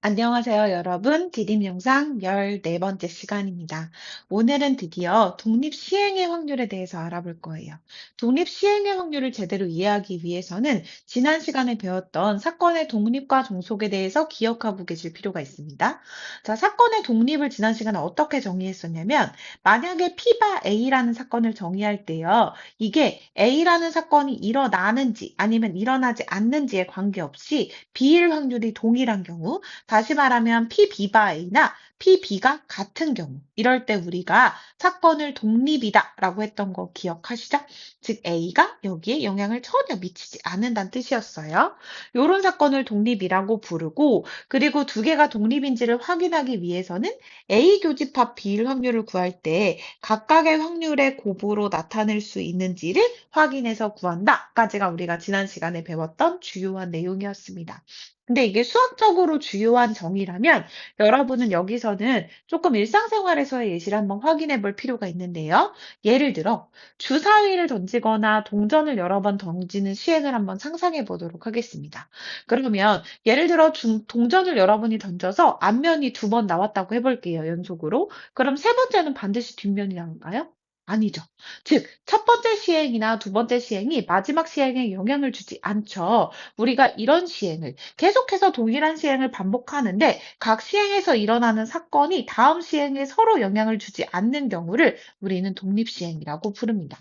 안녕하세요, 여러분. 디딤 영상 14번째 시간입니다. 오늘은 드디어 독립 시행의 확률에 대해서 알아볼 거예요. 독립 시행의 확률을 제대로 이해하기 위해서는 지난 시간에 배웠던 사건의 독립과 종속에 대해서 기억하고 계실 필요가 있습니다. 자, 사건의 독립을 지난 시간에 어떻게 정의했었냐면, 만약에 P바 A라는 사건을 정의할 때요, 이게 A라는 사건이 일어나는지 아니면 일어나지 않는지에 관계없이 B일 확률이 동일한 경우, 다시 말하면 PB바 A나 PB가 같은 경우, 이럴 때 우리가 사건을 독립이다라고 했던 거 기억하시죠? 즉 A가 여기에 영향을 전혀 미치지 않는다는 뜻이었어요. 이런 사건을 독립이라고 부르고, 그리고 두 개가 독립인지를 확인하기 위해서는 A 교집합 B일 확률을 구할 때 각각의 확률의 곱으로 나타낼 수 있는지를 확인해서 구한다까지가 우리가 지난 시간에 배웠던 주요한 내용이었습니다. 근데 이게 수학적으로 주요한 정의라면 여러분은 여기서는 조금 일상생활에서의 예시를 한번 확인해 볼 필요가 있는데요. 예를 들어 주사위를 던지거나 동전을 여러 번 던지는 시행을 한번 상상해 보도록 하겠습니다. 그러면 예를 들어 동전을 여러분이 던져서 앞면이 두 번 나왔다고 해볼게요. 연속으로. 그럼 세 번째는 반드시 뒷면이 나올까요? 아니죠. 즉, 첫 번째 시행이나 두 번째 시행이 마지막 시행에 영향을 주지 않죠. 우리가 이런 시행을 계속해서 동일한 시행을 반복하는데 각 시행에서 일어나는 사건이 다음 시행에 서로 영향을 주지 않는 경우를 우리는 독립시행이라고 부릅니다.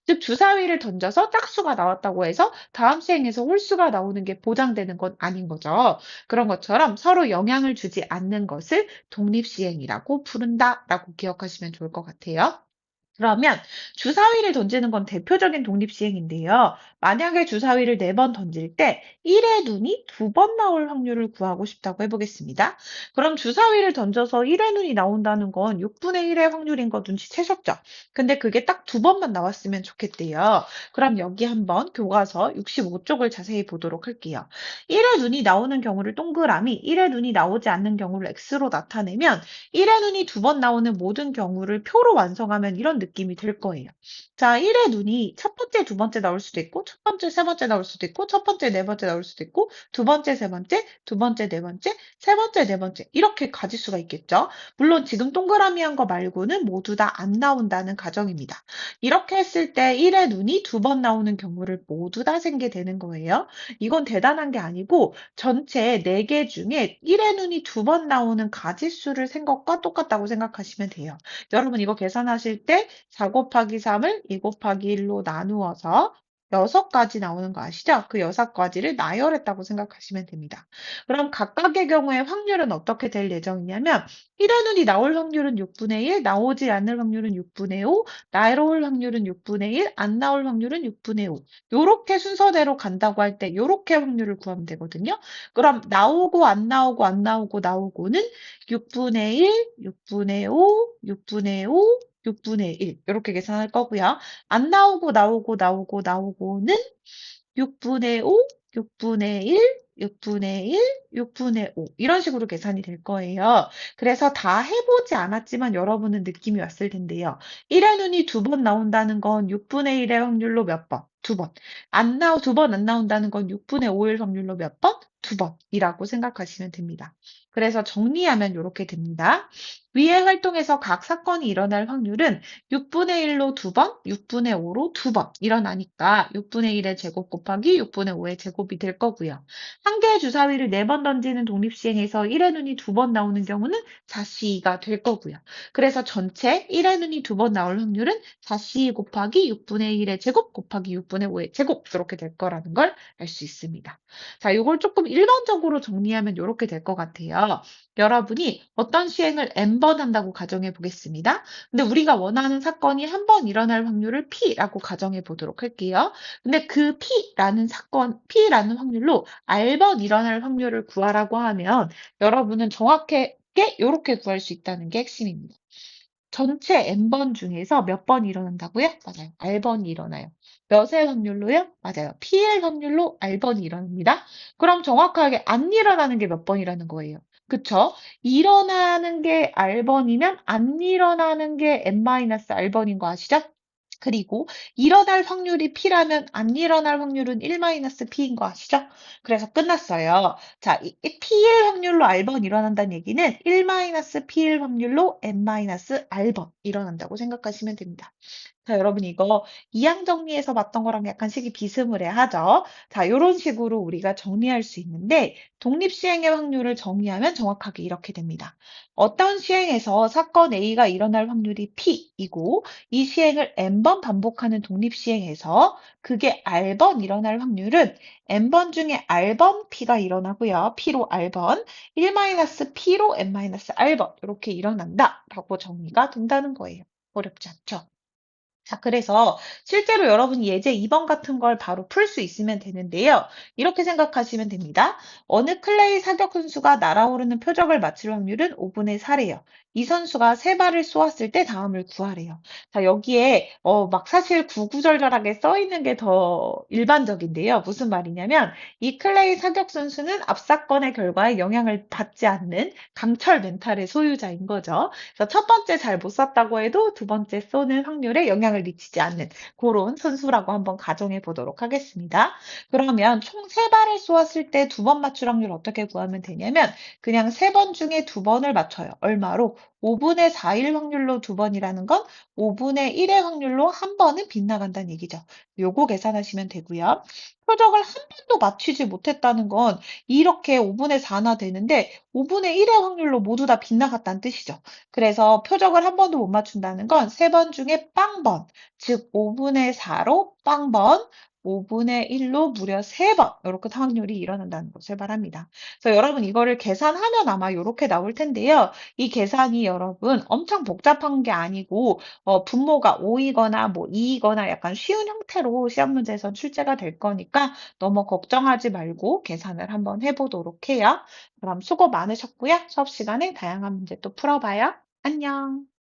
즉 주사위를 던져서 짝수가 나왔다고 해서 다음 시행에서 홀수가 나오는 게 보장되는 건 아닌 거죠. 그런 것처럼 서로 영향을 주지 않는 것을 독립시행이라고 부른다라고 기억하시면 좋을 것 같아요. 그러면 주사위를 던지는 건 대표적인 독립시행인데요. 만약에 주사위를 4번 던질 때 1의 눈이 2번 나올 확률을 구하고 싶다고 해보겠습니다. 그럼 주사위를 던져서 1의 눈이 나온다는 건 6분의 1의 확률인 거 눈치채셨죠? 근데 그게 딱 2번만 나왔으면 좋겠대요. 그럼 여기 한번 교과서 65쪽을 자세히 보도록 할게요. 1의 눈이 나오는 경우를 동그라미, 1의 눈이 나오지 않는 경우를 X로 나타내면 1의 눈이 2번 나오는 모든 경우를 표로 완성하면 이런 느낌이 들 거예요. 자, 1의 눈이 첫 번째, 두 번째 나올 수도 있고, 첫 번째, 세 번째 나올 수도 있고, 첫 번째, 네 번째 나올 수도 있고, 두 번째, 세 번째, 두 번째, 네 번째, 세 번째, 네 번째 이렇게 가질 수가 있겠죠. 물론 지금 동그라미 한 거 말고는 모두 다 안 나온다는 가정입니다. 이렇게 했을 때 1의 눈이 2번 나오는 경우를 모두 다 생게 되는 거예요. 이건 대단한 게 아니고 전체 4개 중에 1의 눈이 2번 나오는 가짓수를 센 것과 똑같다고 생각하시면 돼요. 여러분 이거 계산하실 때 4 곱하기 3을 2 곱하기 1로 나누어서 6가지 나오는 거 아시죠? 그 6가지를 나열했다고 생각하시면 됩니다. 그럼 각각의 경우에 확률은 어떻게 될 예정이냐면 1의 눈이 나올 확률은 6분의 1, 나오지 않을 확률은 6분의 5, 나올 확률은 6분의 1, 안 나올 확률은 6분의 5. 요렇게 순서대로 간다고 할 때 요렇게 확률을 구하면 되거든요. 그럼 나오고 안 나오고 안 나오고 나오고는 6분의 1, 6분의 5, 6분의 5, 6분의 1 이렇게 계산할 거고요. 안 나오고 나오고 나오고 나오고는 6분의 5, 6분의 1, 6분의 1, 6분의 5 이런 식으로 계산이 될 거예요. 그래서 다 해보지 않았지만 여러분은 느낌이 왔을 텐데요. 1의 눈이 2번 나온다는 건 6분의 1의 확률로 몇 번? 2번. 2번 안 나온다는 건 6분의 5일 확률로 몇 번? 2번이라고 생각하시면 됩니다. 그래서 정리하면 이렇게 됩니다. 위의 활동에서 각 사건이 일어날 확률은 6분의 1로 2번, 6분의 5로 2번 일어나니까 6분의 1의 제곱 곱하기 6분의 5의 제곱이 될 거고요. 한 개의 주사위를 4번 던지는 독립시행에서 1의 눈이 2번 나오는 경우는 4C2가 될 거고요. 그래서 전체 1의 눈이 2번 나올 확률은 4C2 곱하기 6분의 1의 제곱 곱하기 6분의 5의 제곱 이렇게 될 거라는 걸 알 수 있습니다. 자, 이걸 조금 일반적으로 정리하면 이렇게 될 것 같아요. 여러분이 어떤 시행을 n번 한다고 가정해 보겠습니다. 근데 우리가 원하는 사건이 한 번 일어날 확률을 P라고 가정해 보도록 할게요. 근데 그 P라는 확률로 R번 일어날 확률을 구하라고 하면 여러분은 정확하게 이렇게 구할 수 있다는 게 핵심입니다. 전체 n번 중에서 몇 번 일어난다고요? 맞아요. R번이 일어나요. 몇의 확률로요? 맞아요. P의 확률로 R번이 일어납니다. 그럼 정확하게 안 일어나는 게 몇 번이라는 거예요. 그쵸? 일어나는 게 R번이면 안 일어나는 게 N-R번인 거 아시죠? 그리고 일어날 확률이 P라면 안 일어날 확률은 1-P인 거 아시죠? 그래서 끝났어요. 자, 이 P일 확률로 R번 일어난다는 얘기는 1-P일 확률로 N-R번 일어난다고 생각하시면 됩니다. 자, 여러분 이거 이항 정리해서 봤던 거랑 약간 식이 비스무리하죠? 자, 요런 식으로 우리가 정리할 수 있는데 독립시행의 확률을 정의하면 정확하게 이렇게 됩니다. 어떤 시행에서 사건 A가 일어날 확률이 P이고 이 시행을 N번 반복하는 독립시행에서 그게 R번 일어날 확률은 N번 중에 R번 P가 일어나고요. P로 R번, 1-P로 N-R번 이렇게 일어난다라고 정리가 된다는 거예요. 어렵지 않죠? 자, 그래서 실제로 여러분이 예제 2번 같은 걸 바로 풀 수 있으면 되는데요. 이렇게 생각하시면 됩니다. 어느 클레이 사격 선수가 날아오르는 표적을 맞출 확률은 5분의 4래요. 이 선수가 세 발을 쏘았을 때 다음을 구하래요. 자, 여기에 막 사실 구구절절하게 써 있는 게 더 일반적인데요. 무슨 말이냐면 이 클레이 사격 선수는 앞 사건의 결과에 영향을 받지 않는 강철 멘탈의 소유자인 거죠. 그래서 첫 번째 잘 못 쐈다고 해도 두 번째 쏘는 확률에 영향을 미치지 않는 그런 선수라고 한번 가정해 보도록 하겠습니다. 그러면 총 세 발을 쏘았을 때 두 번 맞출 확률 어떻게 구하면 되냐면 그냥 세 번 중에 두 번을 맞춰요. 얼마로? 5분의 4일 확률로 두 번이라는 건 5분의 1의 확률로 한 번은 빗나간다는 얘기죠. 요거 계산하시면 되고요. 표적을 한 번도 맞추지 못했다는 건 이렇게 5분의 4나 되는데 5분의 1의 확률로 모두 다 빗나갔다는 뜻이죠. 그래서 표적을 한 번도 못 맞춘다는 건 세 번 중에 빵번, 즉 5분의 4로 빵번, 5분의 1로 무려 3번 이렇게 확률이 일어난다는 것을 말합니다. 그래서 여러분 이거를 계산하면 아마 이렇게 나올 텐데요. 이 계산이 여러분 엄청 복잡한 게 아니고 분모가 5이거나 뭐 2이거나 약간 쉬운 형태로 시험 문제에서 출제가 될 거니까 너무 걱정하지 말고 계산을 한번 해보도록 해요. 그럼 수고 많으셨고요. 수업 시간에 다양한 문제 또 풀어봐요. 안녕.